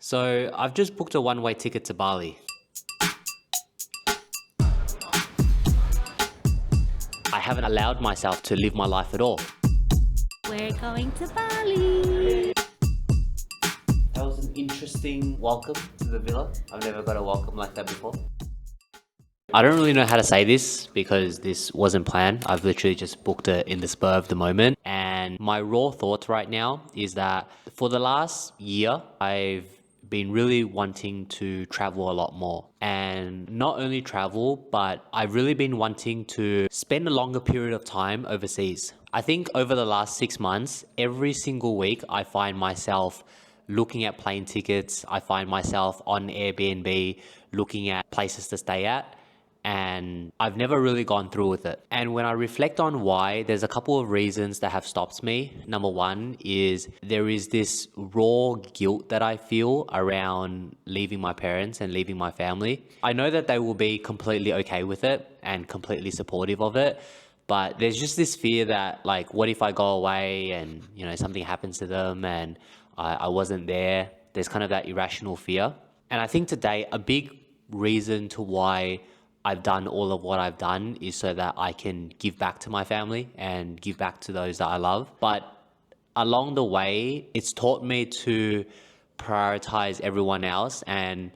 So I've just booked a one-way ticket to Bali. I haven't allowed myself to live my life at all. We're going to Bali. That was an interesting welcome to the villa. I've never got a welcome like that before. I don't really know how to say this because this wasn't planned. I've literally just booked it in the spur of the moment. And my raw thoughts right now is that for the last year, I've been really wanting to travel a lot more. And not only travel, but I've really been wanting to spend a longer period of time overseas. I think over the last 6 months, every single week, I find myself looking at plane tickets. I find myself on Airbnb looking at places to stay at, and I've never really gone through with it. And when I reflect on why, there's a couple of reasons that have stopped me. Number one is there is this raw guilt that I feel around leaving my parents and leaving my family. I know that they will be completely okay with it and completely supportive of it, but there's just this fear that, like, what if I go away and, something happens to them and I wasn't there? There's kind of that irrational fear. And I think today a big reason to why I've done all of what I've done is so that I can give back to my family and give back to those that I love. But along the way, it's taught me to prioritize everyone else, and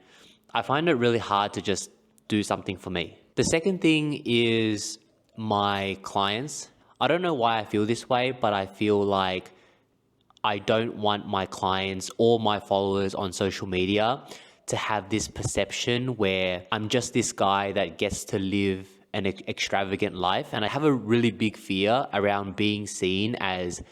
I find it really hard to just do something for me. The second thing is my clients. I don't know why I feel this way, but I feel like I don't want my clients or my followers on social media to have this perception where I'm just this guy that gets to live an extravagant life. And I have a really big fear around being seen as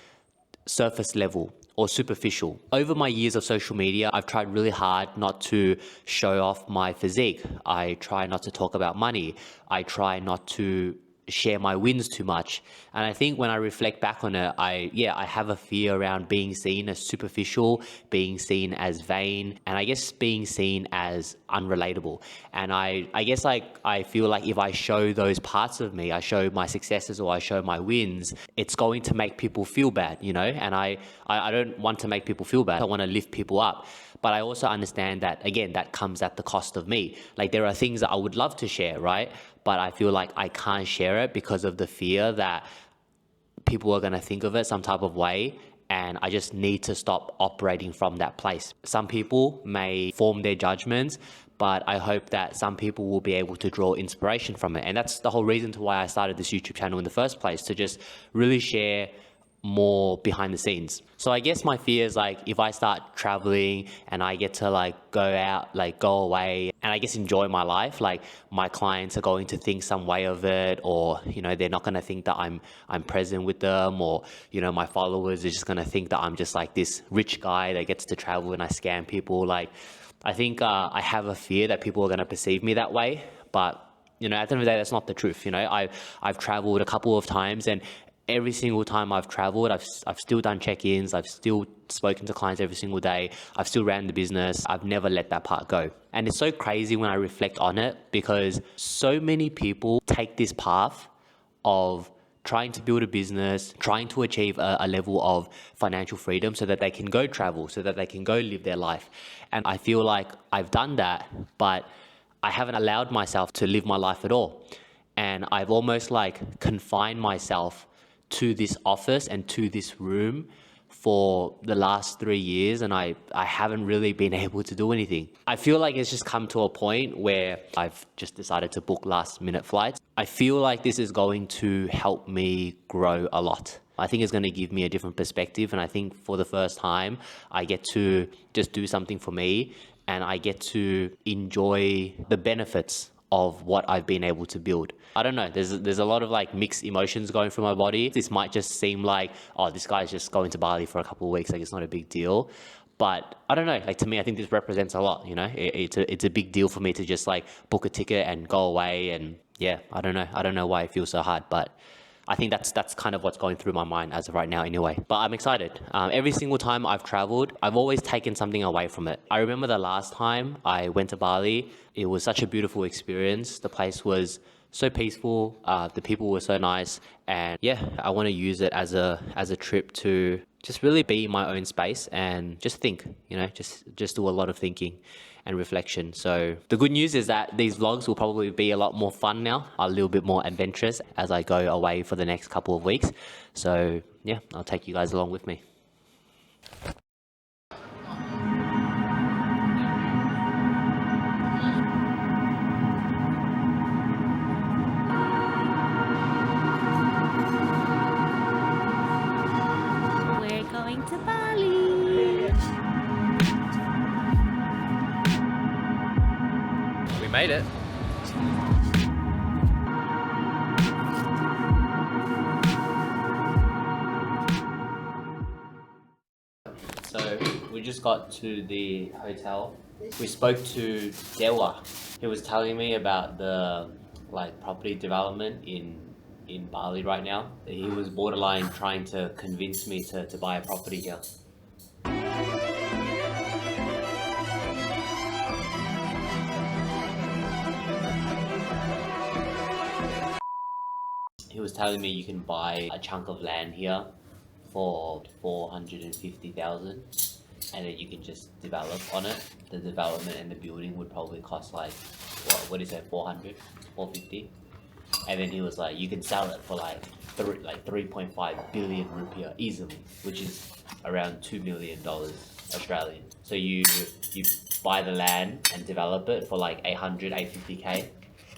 surface level or superficial. Over my years of social media, I've tried really hard not to show off my physique. I try not to talk about money. I try not to share my wins too much. And I think when I reflect back on it, I have a fear around being seen as superficial, being seen as vain, and I guess being seen as unrelatable. And I guess, like, I feel like if I show those parts of me, I show my successes or I show my wins, it's going to make people feel bad, and I don't want to make people feel bad. I want to lift people up. But I also understand that, again, that comes at the cost of me. Like, there are things that I would love to share, right? But I feel like I can't share it because of the fear that people are going to think of it some type of way. And I just need to stop operating from that place. Some people may form their judgments, but I hope that some people will be able to draw inspiration from it. And that's the whole reason to why I started this YouTube channel in the first place, to just really share more behind the scenes. So I guess my fear is, like, if I start traveling and I get to, like, go out, like, go away and I guess enjoy my life, like, my clients are going to think some way of it, or they're not going to think that I'm present with them, or my followers are just going to think that I'm just like this rich guy that gets to travel and I scam people. Like, I think I have a fear that people are going to perceive me that way, but at the end of the day, that's not the truth. I've traveled a couple of times, and every single time I've traveled, I've still done check-ins. I've still spoken to clients every single day. I've still ran the business. I've never let that part go. And it's so crazy when I reflect on it, because so many people take this path of trying to build a business, trying to achieve a level of financial freedom so that they can go travel, so that they can go live their life. And I feel like I've done that, but I haven't allowed myself to live my life at all. And I've almost, like, confined myself to this office and to this room for the last 3 years, and I haven't really been able to do anything. I feel like it's just come to a point where I've just decided to book last minute flights. I feel like this is going to help me grow a lot. I think it's going to give me a different perspective, and I think for the first time I get to just do something for me, and I get to enjoy the benefits of what I've been able to build. I don't know, there's a lot of, like, mixed emotions going through my body. This might just seem like, oh, this guy's just going to Bali for a couple of weeks, like, it's not a big deal. But I don't know, like, to me, I think this represents a lot. It's a big deal for me to just, like, book a ticket and go away. And yeah, I don't know why it feels so hard, but I think that's kind of what's going through my mind as of right now anyway. But I'm excited. Every single time I've traveled, I've always taken something away from it. I remember the last time I went to Bali, it was such a beautiful experience. The place was so peaceful. The people were so nice, and yeah, I want to use it as a trip to just really be in my own space and just think, just do a lot of thinking and reflection. So the good news is that these vlogs will probably be a lot more fun now, a little bit more adventurous as I go away for the next couple of weeks. So yeah, I'll take you guys along with me. We're going to Bali. We made it. So we just got to the hotel. We spoke to Dewa. He was telling me about the property development in Bali right now. He was borderline trying to convince me to buy a property here. He was telling me you can buy a chunk of land here for 450,000, and then you can just develop on it. The development and the building would probably cost like what is that, 400, 450, and then he was like, you can sell it for like 3.5 billion rupiah easily, which is around $2 million Australian. So you buy the land and develop it for like 850k,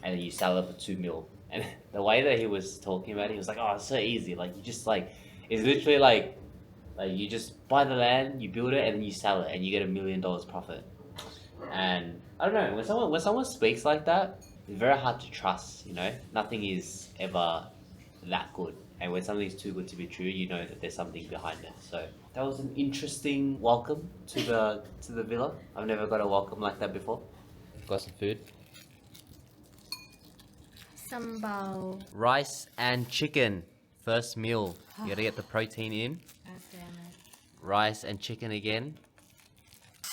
and then you sell it for 2 mil. And the way that he was talking about it, he was like, oh, it's so easy. Like, you just it's literally like you just buy the land, you build it, and then you sell it, and you get $1 million profit. And I don't know, when someone speaks like that, it's very hard to trust. Nothing is ever that good. And when something's too good to be true, you know that there's something behind it. So that was an interesting welcome to the villa. I've never got a welcome like that before. Got some food. Sambal. Rice and chicken. First meal. You gotta get the protein in. God damn it. Rice and chicken again.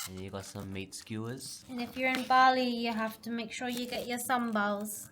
And you got some meat skewers. And if you're in Bali, you have to make sure you get your sambals.